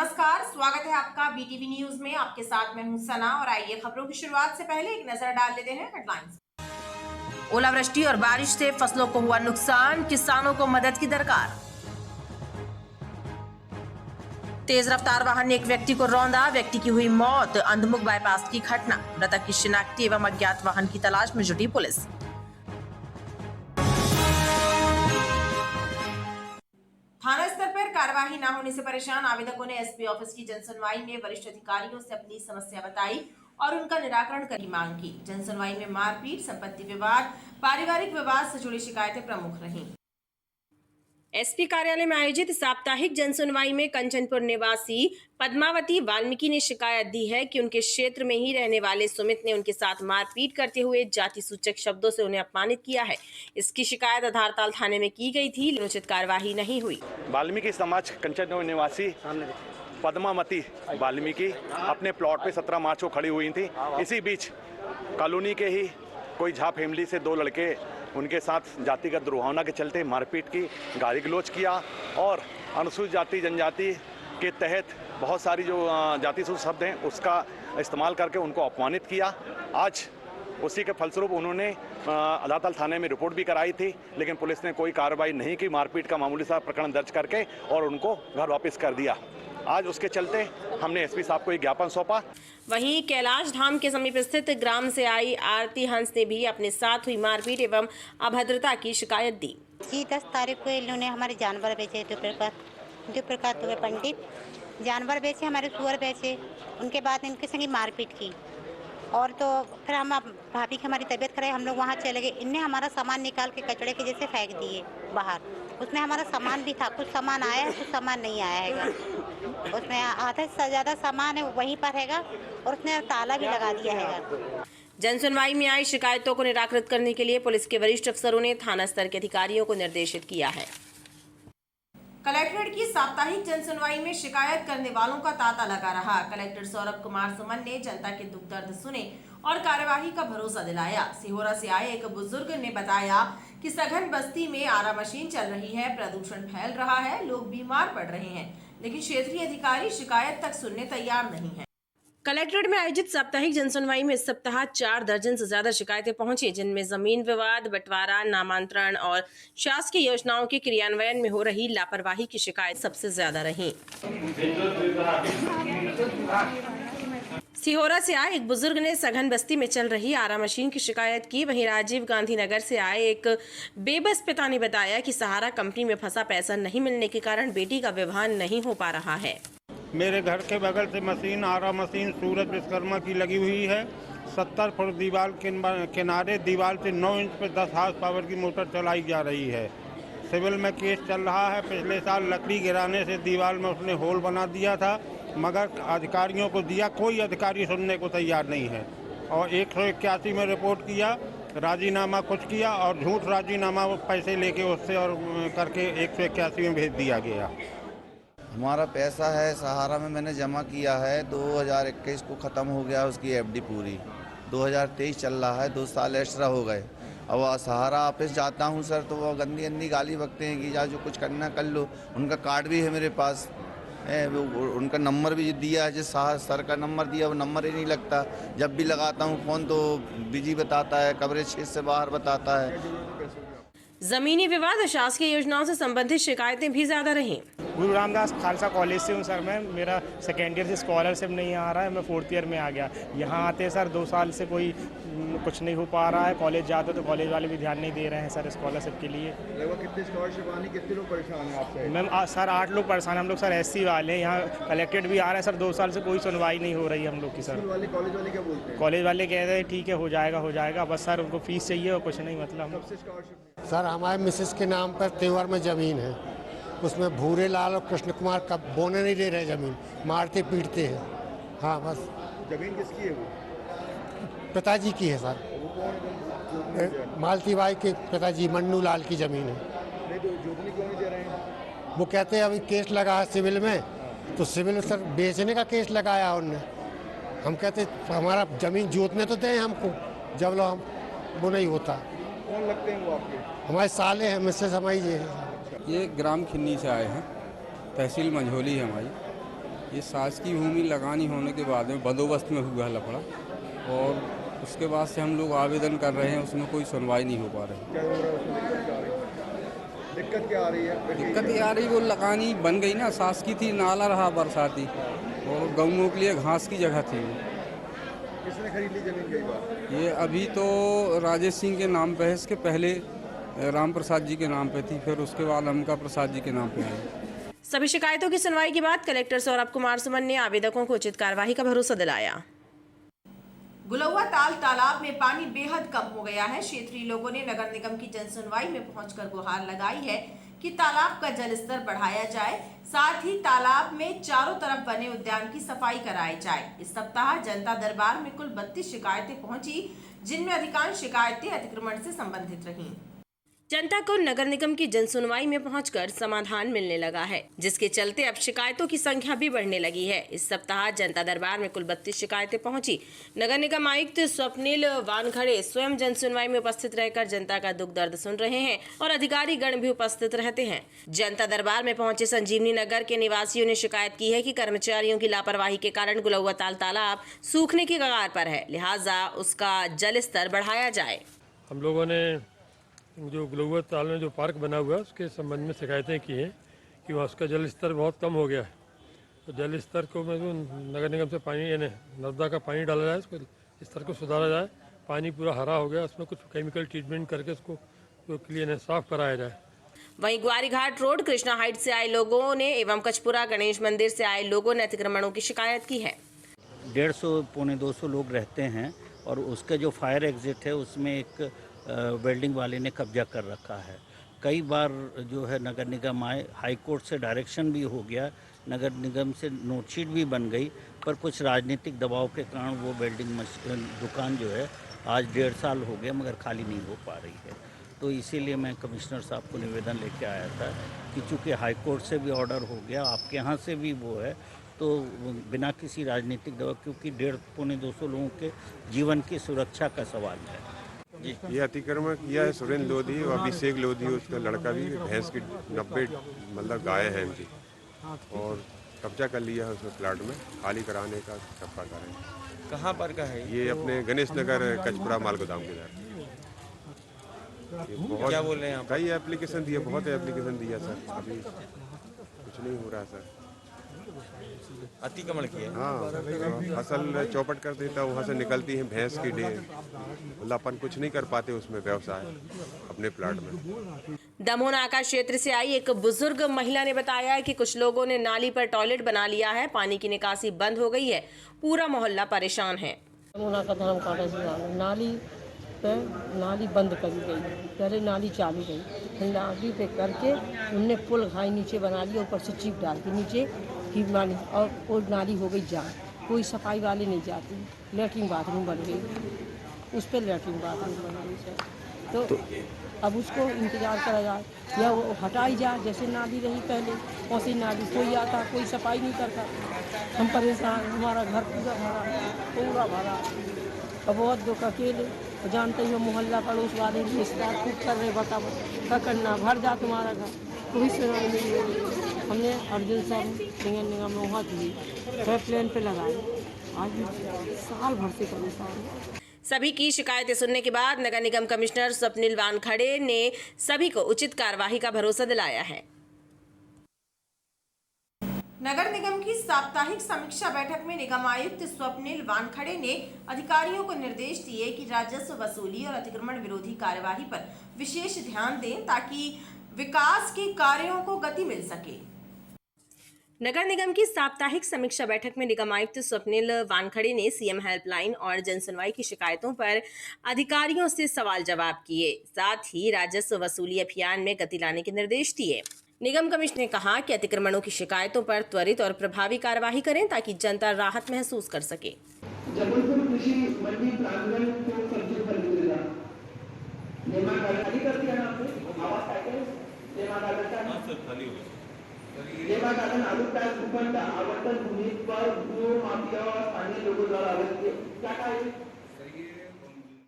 नमस्कार, स्वागत है आपका बीटीवी न्यूज में। आपके साथ मैं हूं सना और आइए खबरों की शुरुआत से पहले एक नजर डाल लेते हैं हेडलाइंस। ओलावृष्टि और बारिश से फसलों को हुआ नुकसान, किसानों को मदद की दरकार। तेज रफ्तार वाहन ने एक व्यक्ति को रौंदा, व्यक्ति की हुई मौत। अंधमुख बाईपास की घटना, मृतक की शिनाख्ती एवं अज्ञात वाहन की तलाश में जुटी पुलिस। थाना स्तर पर कार्यवाही न होने से परेशान आवेदकों ने एसपी ऑफिस की जनसुनवाई में वरिष्ठ अधिकारियों से अपनी समस्या बताई और उनका निराकरण करने की मांग की। जनसुनवाई में मारपीट, संपत्ति विवाद, पारिवारिक विवाद से जुड़ी शिकायतें प्रमुख रहीं। एसपी कार्यालय में आयोजित साप्ताहिक जनसुनवाई में कंचनपुर निवासी पद्मावती वाल्मीकि ने शिकायत दी है कि उनके क्षेत्र में ही रहने वाले सुमित ने उनके साथ मारपीट करते हुए जाति सूचक शब्दों से उन्हें अपमानित किया है। इसकी शिकायत आधारताल थाने में की गई थी, लेकिन उचित कार्यवाही नहीं हुई। वाल्मीकि समाज कंचनपुर निवासी पद्मावती वाल्मीकि अपने प्लॉट पे 17 मार्च को खड़ी हुई थी। इसी बीच कॉलोनी के ही कोई झा फैमिली से 2 लड़के उनके साथ जातिगत दुर्भावना के चलते मारपीट की, गाली गलौज किया और अनुसूचित जाति जनजाति के तहत बहुत सारी जो जाति सूचक शब्द हैं उसका इस्तेमाल करके उनको अपमानित किया। आज उसी के फलस्वरूप उन्होंने आधारताल थाने में रिपोर्ट भी कराई थी, लेकिन पुलिस ने कोई कार्रवाई नहीं की। मारपीट का मामूली सा प्रकरण दर्ज करके और उनको घर वापस कर दिया। आज उसके चलते हमने एसपी साहब को एक ज्ञापन सौंपा। वहीं कैलाश धाम के समीप स्थित ग्राम से आई आरती हंस ने भी अपने साथ हुई मारपीट एवं अभद्रता की शिकायत दी। 10 तारीख को इन्होंने हमारे जानवर बेचे, दुप्रकाश पंडित जानवर बेचे, हमारे सुअर बेचे। उनके बाद इनके संग मारपीट की और तो फिर हम भाभी की हमारी तबीयत खराब, हम लोग वहाँ चले गए। इनने हमारा सामान निकाल के कचड़े के जैसे फेंक दिए बाहर। उसमें हमारा सामान भी था, कुछ सामान आया है, कुछ सामान नहीं आया है। उसमें आधा से ज़्यादा सामान है वहीं पर हैगा और उसने ताला भी लगा दिया है। जनसुनवाई में आई शिकायतों को निराकृत करने के लिए पुलिस के वरिष्ठ अफसरों ने थाना स्तर के अधिकारियों को निर्देशित किया है। कलेक्ट्रेट की साप्ताहिक जनसुनवाई में शिकायत करने वालों का तांता लगा रहा। कलेक्टर सौरभ कुमार सुमन ने जनता के दुख दर्द सुने और कार्यवाही का भरोसा दिलाया। सिहोरा से आए एक बुजुर्ग ने बताया कि सघन बस्ती में आरा मशीन चल रही है, प्रदूषण फैल रहा है, लोग बीमार पड़ रहे हैं, लेकिन क्षेत्रीय अधिकारी शिकायत तक सुनने तैयार नहीं है। कलेक्ट्रेट में आयोजित साप्ताहिक जनसुनवाई में इस सप्ताह 4 दर्जन से ज्यादा शिकायतें पहुंची, जिनमें जमीन विवाद, बंटवारा, नामांतरण और शासकीय योजनाओं के क्रियान्वयन में हो रही लापरवाही की शिकायत सबसे ज्यादा रही। सिहोरा से आए एक बुजुर्ग ने सघन बस्ती में चल रही आरा मशीन की शिकायत की। वहीं राजीव गांधी नगर से आए एक बेबस पिता ने बताया कि सहारा कंपनी में फंसा पैसा नहीं मिलने के कारण बेटी का विवाह नहीं हो पा रहा है। मेरे घर के बगल से मशीन आरा मशीन सूरज विश्वकर्मा की लगी हुई है। 70 फुट दीवार के किनारे दीवार से 9 इंच पे 10 हार्स पावर की मोटर चलाई जा रही है। सिविल में केस चल रहा है। पिछले साल लकड़ी गिराने से दीवार में उसने होल बना दिया था, मगर अधिकारियों को दिया, कोई अधिकारी सुनने को तैयार नहीं है। और 181 में रिपोर्ट किया, राजीनामा कुछ किया और झूठ राजीनामा पैसे लेके उससे और करके 181 में भेज दिया गया। हमारा पैसा है सहारा में, मैंने जमा किया है। 2021 को ख़त्म हो गया उसकी एफडी पूरी। 2023 चल रहा है, 2 साल एक्स्ट्रा हो गए। अब सहारा ऑफिस जाता हूँ सर, तो वो गंदी गंदी गाली बकते हैं कि जा जो कुछ करना कर लो। उनका कार्ड भी है मेरे पास, उनका नंबर भी दिया है, जिस सर का नंबर दिया वो नंबर ही नहीं लगता। जब भी लगाता हूँ फ़ोन तो बिजी बताता है, कवरेज क्षेत्र से बाहर बताता है। जमीनी विवाद और शासकीय योजनाओं से संबंधित शिकायतें भी ज्यादा रहीं। गुरु रामदास खालसा कॉलेज से हूँ सर मैं। मेरा सेकेंड ईयर से स्कॉलरशिप नहीं आ रहा है, मैं 4th ईयर में आ गया। यहाँ आते सर 2 साल से कोई कुछ नहीं हो पा रहा है। कॉलेज जाते तो कॉलेज वाले भी ध्यान नहीं दे रहे हैं सर स्कॉलरशिप के लिए। कितनी स्कॉलरशिप आनी, कितने लोग परेशान हैं आपसे? मैम सर 8 लोग परेशान हैं। हम लोग सर SC वाले हैं। यहाँ कलेक्टेड भी आ रहा है सर, 2 साल से कोई सुनवाई नहीं हो रही है हम लोग की सर। कॉलेज वाले क्या बोलते हैं? कॉलेज वाले कह रहे हैं ठीक है हो जाएगा, बस सर उनको फीस चाहिए और कुछ नहीं। मतलब सर हमारे मिसेस के नाम पर तेवर में ज़मीन है, उसमें भूरे लाल और कृष्ण कुमार का बोने नहीं दे रहे ज़मीन, मारते पीटते हैं। हाँ बस। ज़मीन किसकी है वो? पिताजी की है सर। वो कौन? मालती बाई के पिताजी मन्नू लाल की ज़मीन है। नहीं तो जोतने क्यों नहीं दे रहे हैं? वो कहते हैं अभी केस लगा है सिविल में, तो सिविल सर बेचने का केस लगाया उनने। हम कहते हमारा ज़मीन जोतने तो दें हमको, जब लो हम वो नहीं होता। कौन लगते हैं वो आपके? हमारे साले हैं, मिसेस हमारी जी। ये ग्राम खिन्नी से आए हैं, तहसील मंझोली है हमारी। ये शासकीय भूमि लगानी होने के बाद में बंदोबस्त में हुआ है लफड़ा, और उसके बाद से हम लोग आवेदन कर रहे हैं, उसमें कोई सुनवाई नहीं हो पा रही। क्या हो रहा है उसमें, दिक्कत क्या आ रही है? दिक्कत ये आ रही, वो लगानी बन गई ना, शासकीय थी, नाला रहा बरसाती, और गऊओं के लिए घास की जगह थी। किसने खरीद ली जमीन कई बार? ये अभी तो राजेश सिंह के नाम पे है, इसके पहले राम प्रसाद जी के नाम पे थी, फिर उसके बाद अमका प्रसाद जी के नाम पे आई। सभी शिकायतों की सुनवाई के बाद कलेक्टर सौरभ कुमार सुमन ने आवेदकों को उचित कार्यवाही का भरोसा दिलाया। गुलौआ ताल तालाब में पानी बेहद कम हो गया है। क्षेत्रीय लोगों ने नगर निगम की जनसुनवाई में पहुंचकर गुहार लगाई है कि तालाब का जल स्तर बढ़ाया जाए, साथ ही तालाब में चारों तरफ बने उद्यान की सफाई कराई जाए। इस सप्ताह जनता दरबार में कुल 32 शिकायतें पहुंची, जिनमें अधिकांश शिकायतें अतिक्रमण से संबंधित रहीं। जनता को नगर निगम की जनसुनवाई में पहुंचकर समाधान मिलने लगा है, जिसके चलते अब शिकायतों की संख्या भी बढ़ने लगी है। इस सप्ताह जनता दरबार में कुल 32 शिकायतें पहुंची। नगर निगम आयुक्त स्वप्निल वानखड़े स्वयं जनसुनवाई में उपस्थित रहकर जनता का दुख दर्द सुन रहे हैं और अधिकारी गण भी उपस्थित रहते हैं। जनता दरबार में पहुंचे संजीवनी नगर के निवासियों ने शिकायत की है कि कर्मचारियों की लापरवाही के कारण गुलौआ ताल तालाब सूखने की कगार पर है, लिहाजा उसका जल स्तर बढ़ाया जाए। हम लोगों ने जो गुलौआ ताल में जो पार्क बना हुआ है उसके संबंध में शिकायतें की हैं कि वहाँ उसका जल स्तर बहुत कम हो गया है। तो जल स्तर को नगर निगम से पानी यानी नर्मदा का पानी डाला जाए, उसको स्तर को सुधारा जाए। पानी पूरा हरा हो गया, उसमें कुछ केमिकल ट्रीटमेंट करके उसको क्लीन साफ कराया जाए। वहीं ग्वारीघाट रोड कृष्णा हाइट से आए लोगों ने एवं कचपुरा गणेश मंदिर से आए लोगों ने अतिक्रमणों की शिकायत की है। 150 पौने 200 लोग रहते हैं और उसका जो फायर एग्जिट है उसमें एक बिल्डिंग वाले ने कब्जा कर रखा है। कई बार जो है नगर निगम आए, हाई कोर्ट से डायरेक्शन भी हो गया, नगर निगम से नोटशीट भी बन गई, पर कुछ राजनीतिक दबाव के कारण वो बिल्डिंग दुकान जो है आज 1.5 साल हो गया मगर खाली नहीं हो पा रही है। तो इसीलिए मैं कमिश्नर साहब को निवेदन लेके आया था कि चूँकि हाई कोर्ट से भी ऑर्डर हो गया, आपके यहाँ से भी वो है, तो बिना किसी राजनीतिक दबाव, क्योंकि 150 पौने 200 लोगों के जीवन की सुरक्षा का सवाल है। ये अतिक्रमण किया है सुरेंद्र लोधी और अभिषेक लोधी, उसका लड़का भी, भैंस की 90 मतलब गाय है इनकी, और कब्जा कर लिया है उसमें प्लाट में, खाली कराने का चप्पा कर रहे हैं। कहाँ पर का है ये अपने गणेश नगर कचपुरा माल गोदाम के इधर। क्या बोल रहे हैं? कई एप्लीकेशन दिया, बहुत एप्लीकेशन दिया सर, अभी कुछ नहीं हो रहा सर। अतिक्रमण किया? हाँ, फसल चौपट कर देता, वहाँ से निकलती है भैंस की डेर, मतलब अपन कुछ नहीं कर पाते उसमें व्यवसाय अपने प्लाट में। दमोह नाका क्षेत्र से आई एक बुजुर्ग महिला ने बताया कि कुछ लोगों ने नाली पर टॉयलेट बना लिया है, पानी की निकासी बंद हो गई है, पूरा मोहल्ला परेशान है। दमोह नाका धाम काटा से नाली पे नाली बंद कर गई, पहले नाली चालू गई, फिर नाली पे करके उनने पुल घाई नीचे बना लिया, ऊपर से चिप डाल के नीचे की नाली, और वो नाली हो गई जाम, कोई सफाई वाले नहीं जाती। लेटरिन बाथरूम बन गई, उस पर लेटरिन बाथरूम बन गई सर। तो अब उसको इंतज़ार करा जाए या वो हटाई जाए, जैसे नाली रही पहले वैसी नाली, कोई आता कोई सफाई नहीं करता। हम परेशान, हमारा घर पूरा भरा, अब बहुत दुख अकेले, जानते ही हो मोहल्ला पड़ोस वाले रिश्तेदार खूब कर रहे, बताओ क्या करना, भर जा तुम्हारा घर, कोई सुनाई नहीं हो रही। हमने अर्जुन साहब नगर निगम में वहाँ की प्लेन पे लगाए, आज साल भर से परेशान। सभी की शिकायतें सुनने के बाद नगर निगम कमिश्नर स्वप्निल वानखड़े ने सभी को उचित कार्यवाही का भरोसा दिलाया है। नगर निगम की साप्ताहिक समीक्षा बैठक में निगम आयुक्त स्वप्निल वानखड़े ने अधिकारियों को निर्देश दिए कि राजस्व वसूली और अतिक्रमण विरोधी कार्यवाही पर विशेष ध्यान दें, ताकि विकास के कार्यों को गति मिल सके। नगर निगम की साप्ताहिक समीक्षा बैठक में निगम आयुक्त स्वप्निल वानखड़े ने सीएम हेल्पलाइन और जनसुनवाई की शिकायतों पर अधिकारियों से सवाल जवाब किए, साथ ही राजस्व वसूली अभियान में गति लाने के निर्देश दिए। निगम कमिश्नर ने कहा कि अतिक्रमणों की शिकायतों पर त्वरित और प्रभावी कार्यवाही करें, ताकि जनता राहत महसूस कर सके। जबलपुर कृषि मंडी प्रांगण को कंट्रोल कर मिलेगा, आलू प्याज भूखंड आवंटन भूमि पर भू माफिया और स्थानीय लोगों द्वारा अवैध क्या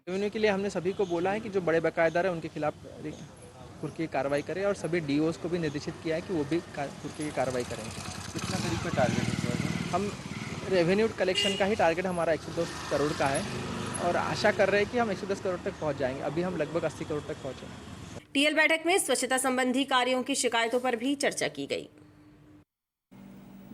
रेवेन्यू के लिए हमने सभी को बोला है कि जो बड़े बकायेदार है उनके खिलाफ कुर्की की कार्रवाई करें, और सभी डीओस को भी निर्देशित किया है कि वो भी कुर्की की कार्रवाई करेंगे। कितना करीब पे टारगेट है? हम रेवेन्यू कलेक्शन का ही टारगेट हमारा 110 करोड़ का है और आशा कर रहे हैं कि हम 110 करोड़ तक पहुंच जाएंगे। अभी हम लगभग 80 करोड़ तक पहुंचे। टीएल बैठक में स्वच्छता संबंधी कार्यों की शिकायतों पर भी चर्चा की गई।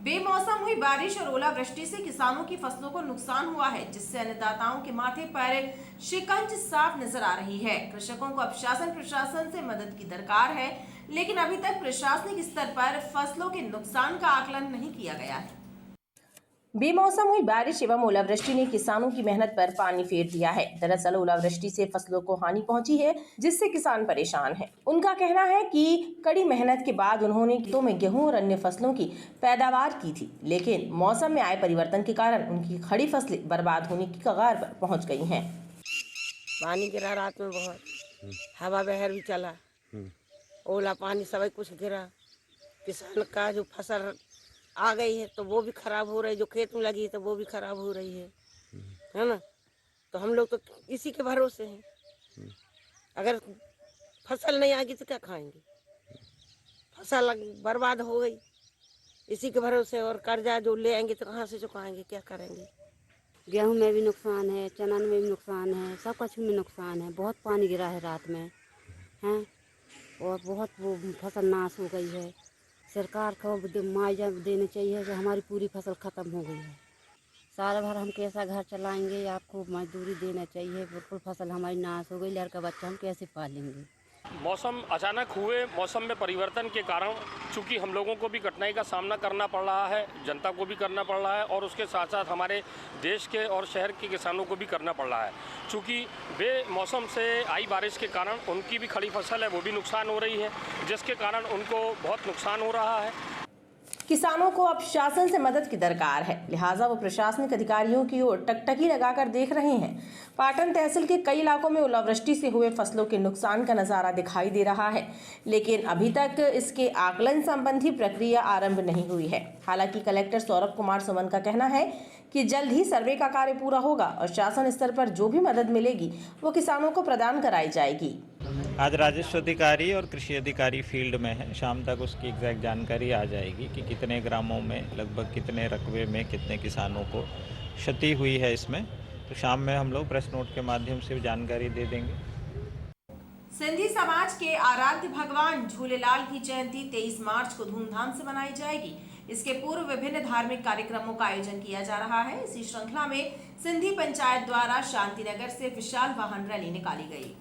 बेमौसम हुई बारिश और ओलावृष्टि से किसानों की फसलों को नुकसान हुआ है, जिससे अन्नदाताओं के माथे पर शिकंज साफ नजर आ रही है। कृषकों को अब शासन प्रशासन से मदद की दरकार है, लेकिन अभी तक प्रशासनिक स्तर पर फसलों के नुकसान का आकलन नहीं किया गया है। बेमौसम हुई बारिश एवं ओलावृष्टि ने किसानों की मेहनत पर पानी फेर दिया है। दरअसल ओलावृष्टि से फसलों को हानि पहुंची है, जिससे किसान परेशान हैं। उनका कहना है कि कड़ी मेहनत के बाद उन्होंने खेतों में गेहूं और अन्य फसलों की पैदावार की थी, लेकिन मौसम में आए परिवर्तन के कारण उनकी खड़ी फसलें बर्बाद होने की कगार पर पहुँच गई हैं। पानी गिरा रात में बहुत, हवा बहर भी चला, ओला पानी सब कुछ गिरा। किसान का जो फसल आ गई है तो वो भी खराब हो रही है, जो खेत में लगी है तो वो भी खराब हो रही है ना। तो हम लोग तो इसी के भरोसे हैं। अगर फसल नहीं आएगी तो क्या खाएंगे? फसल बर्बाद हो गई इसी के भरोसे, और कर्जा जो ले आएंगे तो कहाँ से चुकाएंगे, क्या करेंगे? गेहूं में भी नुकसान है, चना में भी नुकसान है, सब कुछ में नुकसान है। बहुत पानी गिरा है रात में हैं और बहुत वो फसल नाश हो गई है। सरकार को मुआवजा देना चाहिए कि हमारी पूरी फसल ख़त्म हो गई है। साल भर हम कैसा घर चलाएंगे, आपको मजदूरी देना चाहिए। बिल्कुल फसल हमारी नाश हो गई, लड़का बच्चा हम कैसे पालेंगे? मौसम अचानक हुए मौसम में परिवर्तन के कारण चूंकि हम लोगों को भी कठिनाई का सामना करना पड़ रहा है, जनता को भी करना पड़ रहा है और उसके साथ साथ हमारे देश के और शहर के किसानों को भी करना पड़ रहा है। चूंकि बेमौसम से आई बारिश के कारण उनकी भी खड़ी फसल है वो भी नुकसान हो रही है, जिसके कारण उनको बहुत नुकसान हो रहा है। किसानों को अब शासन से मदद की दरकार है, लिहाजा वो प्रशासनिक अधिकारियों की ओर टकटकी लगाकर देख रहे हैं। पाटन तहसील के कई इलाकों में ओलावृष्टि से हुए फसलों के नुकसान का नजारा दिखाई दे रहा है, लेकिन अभी तक इसके आकलन संबंधी प्रक्रिया आरंभ नहीं हुई है। हालांकि कलेक्टर सौरभ कुमार सुमन का कहना है कि जल्द ही सर्वे का कार्य पूरा होगा और शासन स्तर पर जो भी मदद मिलेगी वो किसानों को प्रदान कराई जाएगी। आज राजस्व अधिकारी और कृषि अधिकारी फील्ड में है, शाम तक उसकी एग्जैक्ट जानकारी आ जाएगी कि कितने ग्रामों में लगभग कितने रकबे में कितने किसानों को क्षति हुई है। इसमें तो शाम में हम लोग प्रेस नोट के माध्यम से जानकारी दे देंगे। सिंधी समाज के आराध्य भगवान झूलेलाल की जयंती 23 मार्च को धूमधाम से मनाई जाएगी। इसके पूर्व विभिन्न धार्मिक कार्यक्रमों का आयोजन किया जा रहा है। इसी श्रृंखला में सिंधी पंचायत द्वारा शांतिनगर से विशाल वाहन रैली निकाली गई।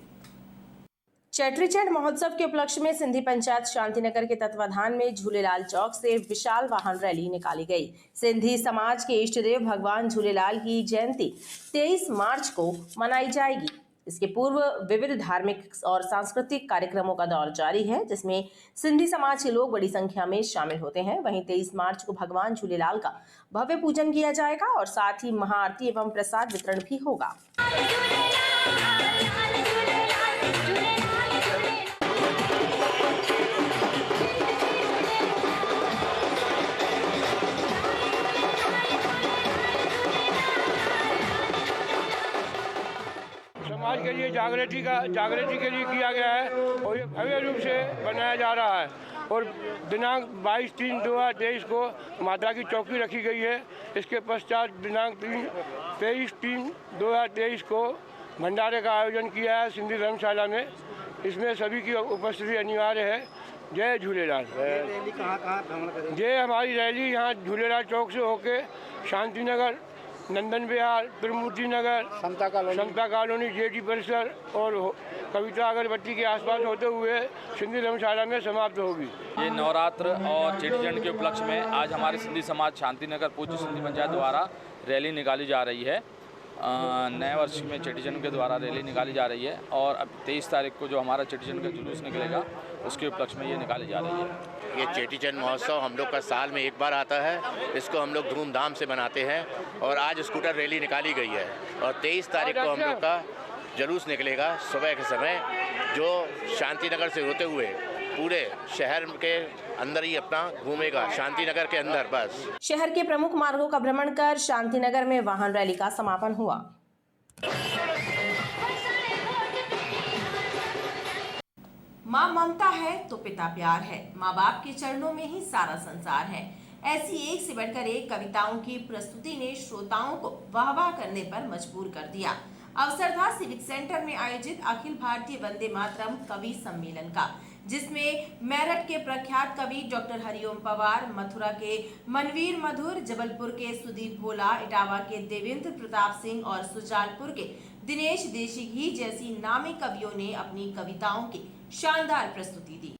चेट्रीचंड महोत्सव के उपलक्ष्य में सिंधी पंचायत शांतिनगर के तत्वाधान में झूलेलाल चौक से विशाल वाहन रैली निकाली गई। सिंधी समाज के इष्ट देव भगवान झूलेलाल की जयंती 23 मार्च को मनाई जाएगी। इसके पूर्व विविध धार्मिक और सांस्कृतिक कार्यक्रमों का दौर जारी है, जिसमें सिंधी समाज के लोग बड़ी संख्या में शामिल होते हैं। वहीं 23 मार्च को भगवान झूलेलाल का भव्य पूजन किया जाएगा और साथ ही महाआरती एवं प्रसाद वितरण भी होगा। समाज के लिए जागृति के लिए किया गया है और ये भव्य रूप से बनाया जा रहा है। और दिनांक 22/3/2023 को माता की चौकी रखी गई है। इसके पश्चात दिनांक 23/3/2023 को भंडारे का आयोजन किया है सिंधी धर्मशाला में। इसमें सभी की उपस्थिति अनिवार्य है। जय झूलेलाल। रैली कहाँ भ्रमण करेगी? ये हमारी रैली यहाँ झूलेलाल चौक से होके शांतिनगर, नंदन विहार, त्रिमूर्ति नगर, समता कॉलोनी, जेटी परिसर और कविता अगरबत्ती के आसपास होते हुए सिंधी धर्मशाला में समाप्त होगी। ये नवरात्र और चेटीचंड के उपलक्ष्य में आज हमारे सिंधी समाज शांतिनगर पूज्य सिंधी पंचायत द्वारा रैली निकाली जा रही है। नए वर्ष में चेटीचंड के द्वारा रैली निकाली जा रही है और अब 23 तारीख को जो हमारा चेटीचंड का जुलूस निकलेगा उसके उपलक्ष्य में ये निकाली जा रही है। ये चेटीचंड महोत्सव हम लोग का साल में एक बार आता है। इसको हम लोग धूमधाम से मनाते हैं और आज स्कूटर रैली निकाली गई है और 23 तारीख को हम लोग का जुलूस निकलेगा सुबह के समय, जो शांतिनगर से होते हुए पूरे शहर के अंदर ही अपना घूमेगा, शांतिनगर के अंदर। बस शहर के प्रमुख मार्गों का भ्रमण कर शांतिनगर में वाहन रैली का समापन हुआ। माँ ममता है तो पिता प्यार है। माँ बाप के चरणों में ही सारा संसार है। ऐसी एक से बढ़कर एक कविताओं की प्रस्तुति ने श्रोताओं को वाह-वाह करने पर मजबूर कर दिया। अवसर था सिविक सेंटर में आयोजित अखिल भारतीय वंदे मातरम कवि सम्मेलन का, जिसमें मेरठ के प्रख्यात कवि डॉक्टर हरिओम पवार, मथुरा के मनवीर मधुर, जबलपुर के सुदीप भोला, इटावा के देवेंद्र प्रताप सिंह और सुजालपुर के दिनेश देशीघी जैसी नामी कवियों ने अपनी कविताओं की शानदार प्रस्तुति दी।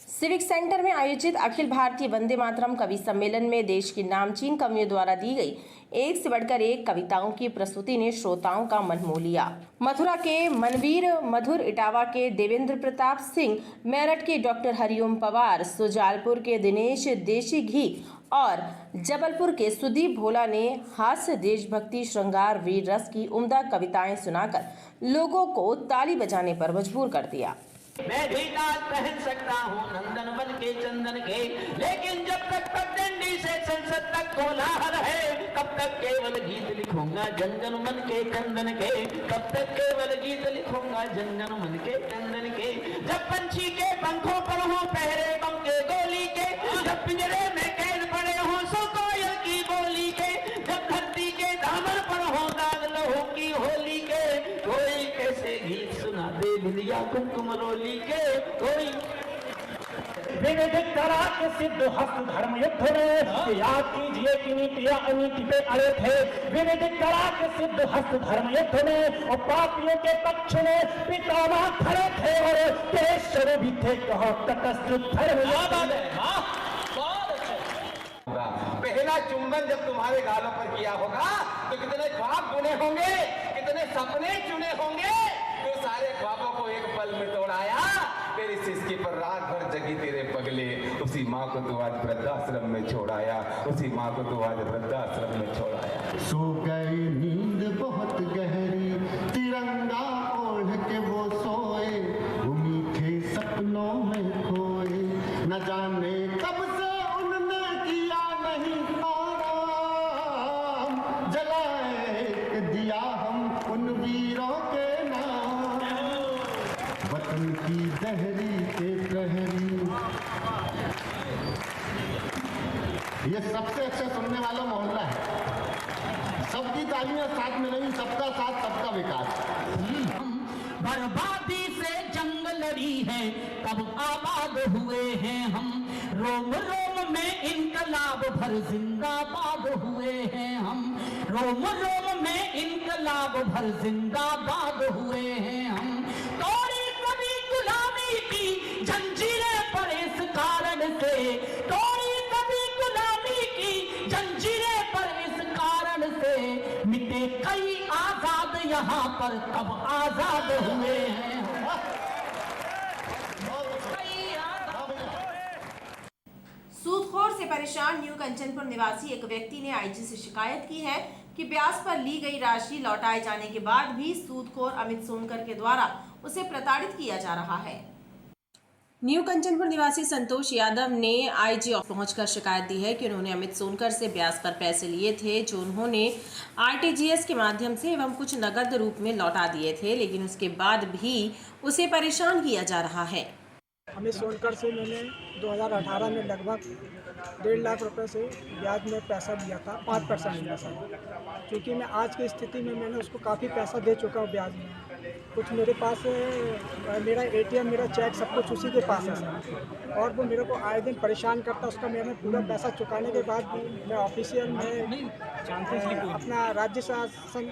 सिविक सेंटर में आयोजित अखिल भारतीय वंदे मातरम कवि सम्मेलन में देश की नामचीन कवियों द्वारा दी गई एक से बढ़कर एक कविताओं की प्रस्तुति ने श्रोताओं का मन मोह लिया। मथुरा के मनवीर मधुर, इटावा के देवेंद्र प्रताप सिंह, मेरठ के डॉक्टर हरिओम पवार, सुजालपुर के दिनेश देशीघी और जबलपुर के सुदीप भोला ने हास्य, देशभक्ति, श्रृंगार, वीर रस की उम्दा कविताएं सुनाकर लोगों को ताली बजाने पर मजबूर कर दिया। मैं भी नाच पहन सकता हूँ नंदन बन के चंदन के, लेकिन जब तक पगडंडी से संसद तक कोलाहल है, कब तक केवल गीत लिखूंगा जनजन मन के चंदन के, कब तक केवल गीत लिखूंगा जनजन मन के चंदन के। जब पंछी के पंखों पर हो पहरे बम के गोली के, जब पिंजरे में कैद पड़े हो सो कोयल की बोली के, जब धरती के दामन पर हो दाग लहू की होली के, कोई कैसे गीत सुना दे बिलिया कुमकुम रोली के कोई। विविध तरह के सिद्ध हस्त धर्म युद्ध में याद कीजिए कि नीतियां अनीति पे अड़े थे। विविध तरह के सिद्ध हस्त धर्म युद्ध में और पापियों के पक्ष में पितामह खड़े थे और केशव भी थे, कहो तटस्थ धर्म। पहला चुंबन जब तुम्हारे गालों पर किया होगा तो कितने ख्वाब बुने होंगे, कितने सपने चुने होंगे, तो सारे ख्वाबों को एक पल में तोड़ाया। तेरी सिसकी पर रात भर जगी तेरे पगले, उसी माँ को तू आज वृद्धाश्रम में छोड़ाया, उसी माँ को तू आज वृद्धाश्रम में छोड़ाया। सो गई नींद बहुत गहरी, तिरंगा ओढ़ के वो सोए, वो मीठे सपनों में खोए, न जाने कब से उनने किया नहीं आराम, जलाए दिया हम उन वीरों के नाम, वतन की जहरी के प्रहरी। ये सबसे अच्छा सुनने वाला मोहल्ला है, सबकी तालियां साथ में नहीं, सबका साथ सबका विकास। बर्बादी से जंग लड़ी है तब आबाद हुए हैं हम, रोम रोम में इनकलाब भर जिंदाबाद हुए हैं हम, रोम रोम में इनकलाब भर जिंदाबाद हुए हैं हम। तोड़ी कभी गुलामी की जंजीरें पर इस कारण से, तोड़ी कभी गुलामी की जंजीरें पर इस कारण से, मिटे कई आजाद यहाँ पर कब आजाद हुए हैं। सूदखोर से परेशान न्यू कंचनपुर निवासी एक व्यक्ति ने आईजी से शिकायत की है कि ब्याज पर ली गई राशि लौटाए जाने के बाद भी सूदखोर अमित सोनकर के द्वारा उसे प्रताड़ित किया जा रहा है। न्यू कंचनपुर निवासी संतोष यादव ने आईजी ऑफिस पहुंचकर शिकायत दी है कि उन्होंने अमित सोनकर से ब्याज पर पैसे लिए थे, जो उन्होंने आरटीजीएस के माध्यम से एवं कुछ नकद रूप में लौटा दिए थे, लेकिन उसके बाद भी उसे परेशान किया जा रहा है। अमित सोनकर से मैंने 2018 में लगभग 1.5 लाख रुपए से ब्याज में पैसा लिया था, 5% लिया सर। क्योंकि मैं आज की स्थिति में मैंने उसको काफ़ी पैसा दे चुका हूँ ब्याज में। कुछ मेरे पास मेरा ATM, मेरा चेक सब कुछ उसी के पास है सर, और वो मेरे को आए दिन परेशान करता। उसका मैंने पूरा पैसा चुकाने के बाद भी मैं ऑफिशियल में अपना राज्य शासन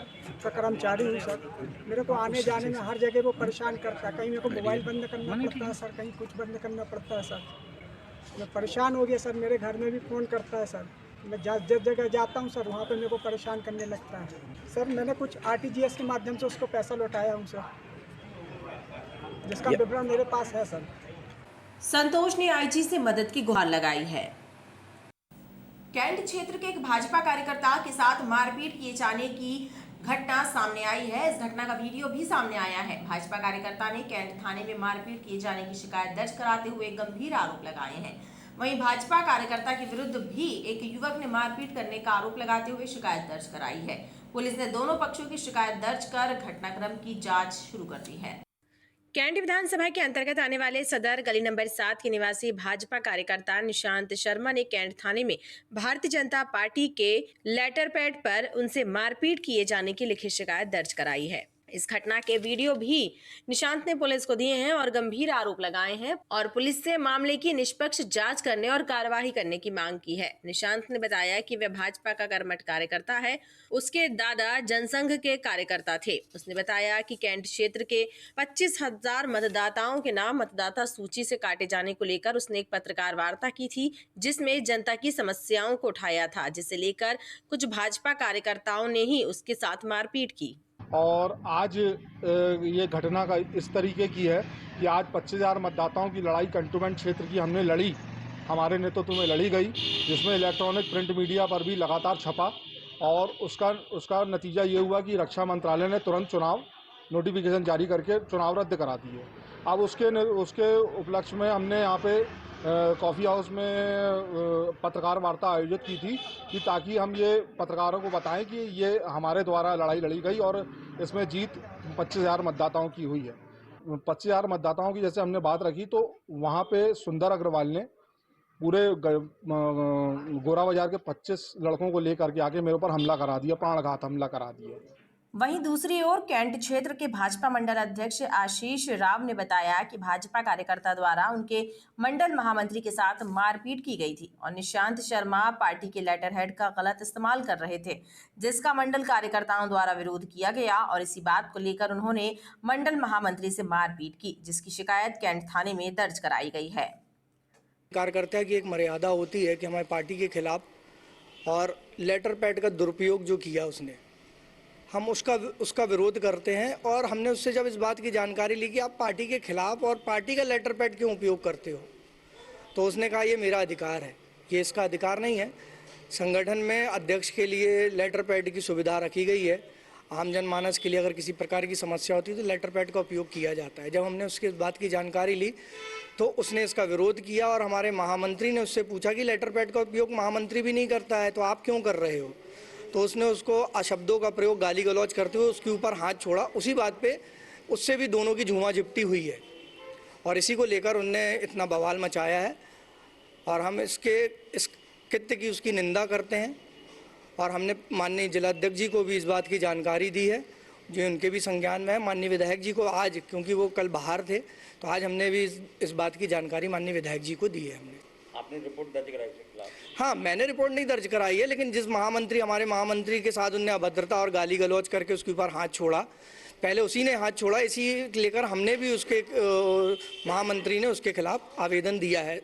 का कर्मचारी हूँ सर। मेरे को आने जाने में हर जगह वो परेशान करता है। कहीं मेरे को मोबाइल बंद करना पड़ता है सर, कहीं कुछ बंद करना पड़ता है सर। मैं परेशान हो गया सर। मेरे घर में भी फ़ोन करता है सर। मैं जिस जगह जाता हूँ सर, वहाँ पे मेरे को परेशान करने लगता है सर। मैंने कुछ आरटीजीएस के माध्यम से उसको पैसा लौटाया हूँ सर, जिसका विवरण मेरे पास है सर। संतोष ने आईजी से मदद की गुहार लगाई है। कैंट क्षेत्र के एक भाजपा कार्यकर्ता के साथ मारपीट किए जाने की घटना सामने आई है। इस घटना का वीडियो भी सामने आया है। भाजपा कार्यकर्ता ने कैंट थाने में मारपीट किए जाने की शिकायत दर्ज कराते हुए गंभीर आरोप लगाए हैं। वहीं भाजपा कार्यकर्ता के विरुद्ध भी एक युवक ने मारपीट करने का आरोप लगाते हुए शिकायत दर्ज कराई है। पुलिस ने दोनों पक्षों की शिकायत दर्ज कर घटनाक्रम की जांच शुरू कर दी है। कैंट विधानसभा के अंतर्गत आने वाले सदर गली नंबर 7 के निवासी भाजपा कार्यकर्ता निशांत शर्मा ने कैंट थाने में भारतीय जनता पार्टी के लेटर पैड पर उनसे मारपीट किए जाने की लिखित शिकायत दर्ज कराई है। इस घटना के वीडियो भी निशांत ने पुलिस को दिए हैं और गंभीर आरोप लगाए हैं और पुलिस से मामले की निष्पक्ष जांच करने और कार्यवाही करने की मांग की है। निशांत ने बताया कि वह भाजपा का कर्मठ कार्यकर्ता है। उसके दादा जनसंघ के कार्यकर्ता थे। उसने बताया कि कैंट क्षेत्र के 25,000 मतदाताओं के नाम मतदाता सूची से काटे जाने को लेकर उसने एक पत्रकार वार्ता की थी, जिसमें जनता की समस्याओं को उठाया था, जिसे लेकर कुछ भाजपा कार्यकर्ताओं ने ही उसके साथ मारपीट की। और आज ये घटना का इस तरीके की है कि आज 25,000 मतदाताओं की लड़ाई कंटोनमेंट क्षेत्र की हमने लड़ी, हमारे नेतृत्व में लड़ी गई, जिसमें इलेक्ट्रॉनिक प्रिंट मीडिया पर भी लगातार छपा और उसका नतीजा ये हुआ कि रक्षा मंत्रालय ने तुरंत चुनाव नोटिफिकेशन जारी करके चुनाव रद्द करा दिए। अब उसके उपलक्ष्य में हमने यहाँ पे कॉफ़ी हाउस में पत्रकार वार्ता आयोजित की थी कि ताकि हम ये पत्रकारों को बताएं कि ये हमारे द्वारा लड़ाई लड़ी गई और इसमें जीत 25,000 मतदाताओं की हुई है। 25,000 मतदाताओं की जैसे हमने बात रखी तो वहाँ पे सुंदर अग्रवाल ने पूरे गोरा बाजार के 25 लड़कों को लेकर के आके मेरे ऊपर हमला करा दिया, प्राणघात हमला करा दिया। वहीं दूसरी ओर कैंट क्षेत्र के भाजपा मंडल अध्यक्ष आशीष राव ने बताया कि भाजपा कार्यकर्ता द्वारा उनके मंडल महामंत्री के साथ मारपीट की गई थी और निशांत शर्मा पार्टी के लेटर हेड का गलत इस्तेमाल कर रहे थे, जिसका मंडल कार्यकर्ताओं द्वारा विरोध किया गया और इसी बात को लेकर उन्होंने मंडल महामंत्री से मारपीट की, जिसकी शिकायत कैंट थाने में दर्ज कराई गई है। कार्यकर्ता की एक मर्यादा होती है कि हमारी पार्टी के खिलाफ और लेटर पैड का दुरुपयोग जो किया उसने, हम उसका विरोध करते हैं और हमने उससे जब इस बात की जानकारी ली कि आप पार्टी के खिलाफ और पार्टी का लेटर पैड क्यों उपयोग करते हो, तो उसने कहा ये मेरा अधिकार है। ये इसका अधिकार नहीं है। संगठन में अध्यक्ष के लिए लेटर पैड की सुविधा रखी गई है। आम जनमानस के लिए अगर किसी प्रकार की समस्या होती है तो लेटर पैड का उपयोग किया जाता है। जब हमने उसके बात की जानकारी ली तो उसने इसका विरोध किया और हमारे महामंत्री ने उससे पूछा कि लेटर पैड का उपयोग महामंत्री भी नहीं करता है तो आप क्यों कर रहे हो, तो उसने उसको अशब्दों का प्रयोग गाली गलौज करते हुए उसके ऊपर हाथ छोड़ा। उसी बात पे उससे भी दोनों की झूमा झिपटी हुई है और इसी को लेकर उनने इतना बवाल मचाया है और हम इस कृत्य की उसकी निंदा करते हैं और हमने माननीय जिलाध्यक्ष जी को भी इस बात की जानकारी दी है जो उनके भी संज्ञान में है। माननीय विधायक जी को आज, क्योंकि वो कल बाहर थे, तो आज हमने भी इस बात की जानकारी माननीय विधायक जी को दी है। आपने रिपोर्ट दर्ज कराई है? हाँ, मैंने रिपोर्ट नहीं दर्ज कराई है, लेकिन जिस हमारे महामंत्री के साथ उनने अभद्रता और गाली गलौज करके उसके ऊपर हाथ छोड़ा, पहले उसी ने हाथ छोड़ा, इसी लेकर हमने भी उसके महामंत्री ने उसके खिलाफ आवेदन दिया है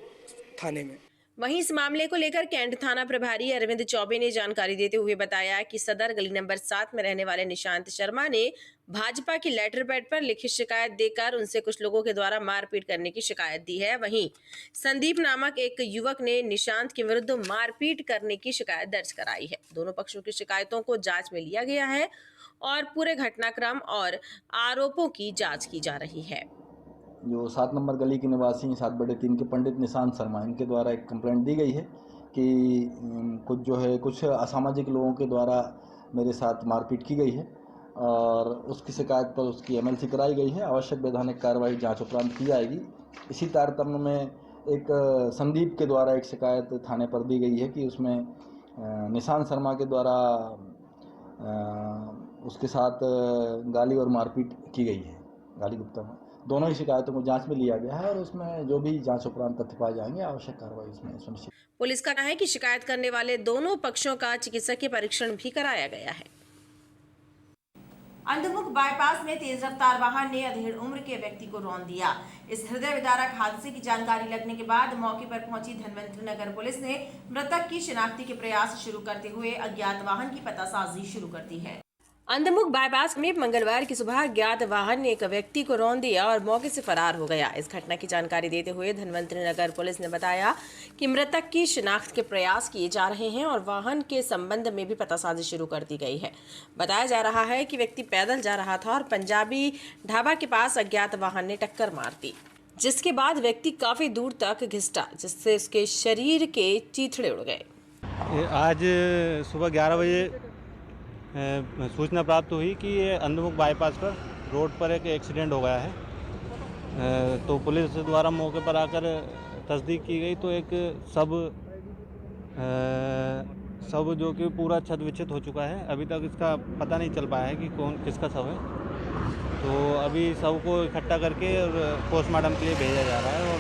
थाने में। वहीं इस मामले को लेकर कैंट थाना प्रभारी अरविंद चौबे ने जानकारी देते हुए बताया कि सदर गली नंबर 7 में रहने वाले निशांत शर्मा ने भाजपा की लेटर पैड पर लिखित शिकायत देकर उनसे कुछ लोगों के द्वारा मारपीट करने की शिकायत दी है। वहीं संदीप नामक एक युवक ने निशांत के विरुद्ध मारपीट करने की शिकायत दर्ज कराई है। दोनों पक्षों की शिकायतों को जांच में लिया गया है और पूरे घटनाक्रम और आरोपों की जांच की जा रही है। जो 7 नंबर गली के निवासी 7/3 के पंडित निशांत शर्मा, इनके द्वारा एक कंप्लेंट दी गई है कि कुछ असामाजिक लोगों के द्वारा मेरे साथ मारपीट की गई है और उसकी शिकायत पर उसकी MLC कराई गई है। आवश्यक वैधानिक कार्रवाई जांच उपरांत की जाएगी। इसी तारतम्य में एक संदीप के द्वारा एक शिकायत थाने पर दी गई है कि उसमें निशांत शर्मा के द्वारा उसके साथ गाली और मारपीट की गई है, गाली गुप्ता में। दोनों ही शिकायतों को जांच में लिया गया है और उसमें जो भी जांच उपरांत तथ्य पाए जाएंगे आवश्यक कार्रवाई इसमें सुनिश्चित। पुलिस का कहना है कि शिकायत करने वाले दोनों पक्षों का चिकित्सकीय परीक्षण भी कराया गया है। अंधमुख बाईपास में तेज रफ्तार वाहन ने अधेड़ उम्र के व्यक्ति को रौंद दिया। इस हृदय विदारक हादसे की जानकारी लगने के बाद मौके पर पहुंची धनवंतरी नगर पुलिस ने मृतक की शिनाख्ती के प्रयास शुरू करते हुए अज्ञात वाहन की पतासाजी शुरू कर दी है। अंधमुख बाईपास में मंगलवार की सुबह अज्ञात वाहन ने एक व्यक्ति को रौंद दिया और मौके से फरार हो गया। इस घटना की जानकारी देते हुए धनवंतरी नगर पुलिस ने बताया कि मृतक की शिनाख्त के प्रयास किए जा रहे हैं और वाहन के संबंध में भी पतासाजी शुरू कर दी गई है। बताया जा रहा है कि व्यक्ति पैदल जा रहा था और पंजाबी ढाबा के पास अज्ञात वाहन ने टक्कर मार दी, जिसके बाद व्यक्ति काफी दूर तक घिसटा, जिससे उसके शरीर के चीथड़े उड़ गए। आज सुबह 11 बजे सूचना प्राप्त हुई कि अंधमुख बाईपास पर रोड पर एक एक्सीडेंट हो गया है तो पुलिस द्वारा मौके पर आकर तस्दीक की गई तो एक सब जो कि पूरा छत विच्छित हो चुका है। अभी तक इसका पता नहीं चल पाया है कि कौन किसका शव है। तो अभी शव को इकट्ठा करके और पोस्टमार्टम के लिए भेजा जा रहा है और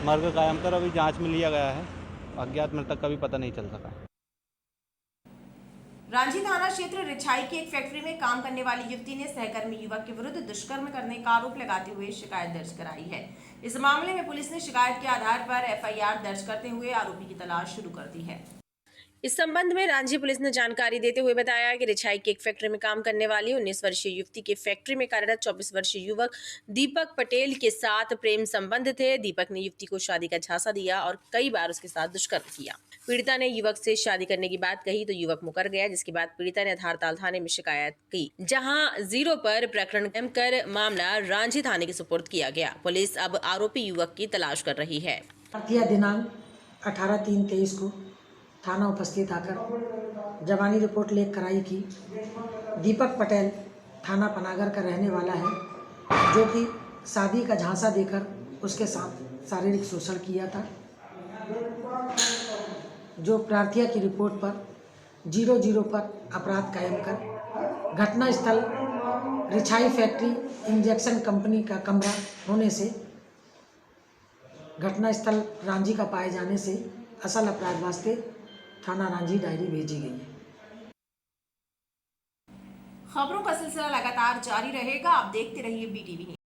मर्ग कायम कर अभी जांच में लिया गया है। अज्ञात मृतक का भी पता नहीं चल सका। रांची थाना क्षेत्र रिछाई की एक फैक्ट्री में काम करने वाली युवती ने सहकर्मी युवक के विरुद्ध दुष्कर्म करने का आरोप लगाते हुए शिकायत दर्ज कराई है। इस मामले में पुलिस ने शिकायत के आधार पर एफआईआर दर्ज करते हुए आरोपी की तलाश शुरू कर दी है। इस संबंध में रांची पुलिस ने जानकारी देते हुए बताया कि रिछाई की एक फैक्ट्री में काम करने वाली 19 वर्षीय युवती के फैक्ट्री में कार्यरत 24 वर्षीय युवक दीपक पटेल के साथ प्रेम संबंध थे। दीपक ने युवती को शादी का झांसा दिया और कई बार उसके साथ दुष्कर्म किया। पीड़िता ने युवक से शादी करने की बात कही तो युवक मुकर गया, जिसके बाद पीड़िता ने धारताल थाने में शिकायत की, जहां 0 पर प्रकरण कायम कर मामला रांची थाने के सुपुर्द किया गया। पुलिस अब आरोपी युवक की तलाश कर रही है। दिनांक 18/3/23 को थाना उपस्थित आकर जवानी रिपोर्ट लेख कराई कि दीपक पटेल थाना पनागर का रहने वाला है, जो कि शादी का झांसा देकर उसके साथ शारीरिक शोषण किया था, जो प्रार्थिया की रिपोर्ट पर 00 पर अपराध कायम कर घटनास्थल रिछाई फैक्ट्री इंजेक्शन कंपनी का कमरा होने से घटनास्थल रांची का पाए जाने से असल अपराध वास्ते थाना रांची डायरी भेजी गई है। खबरों का सिलसिला लगातार जारी रहेगा। आप देखते रहिए BTV।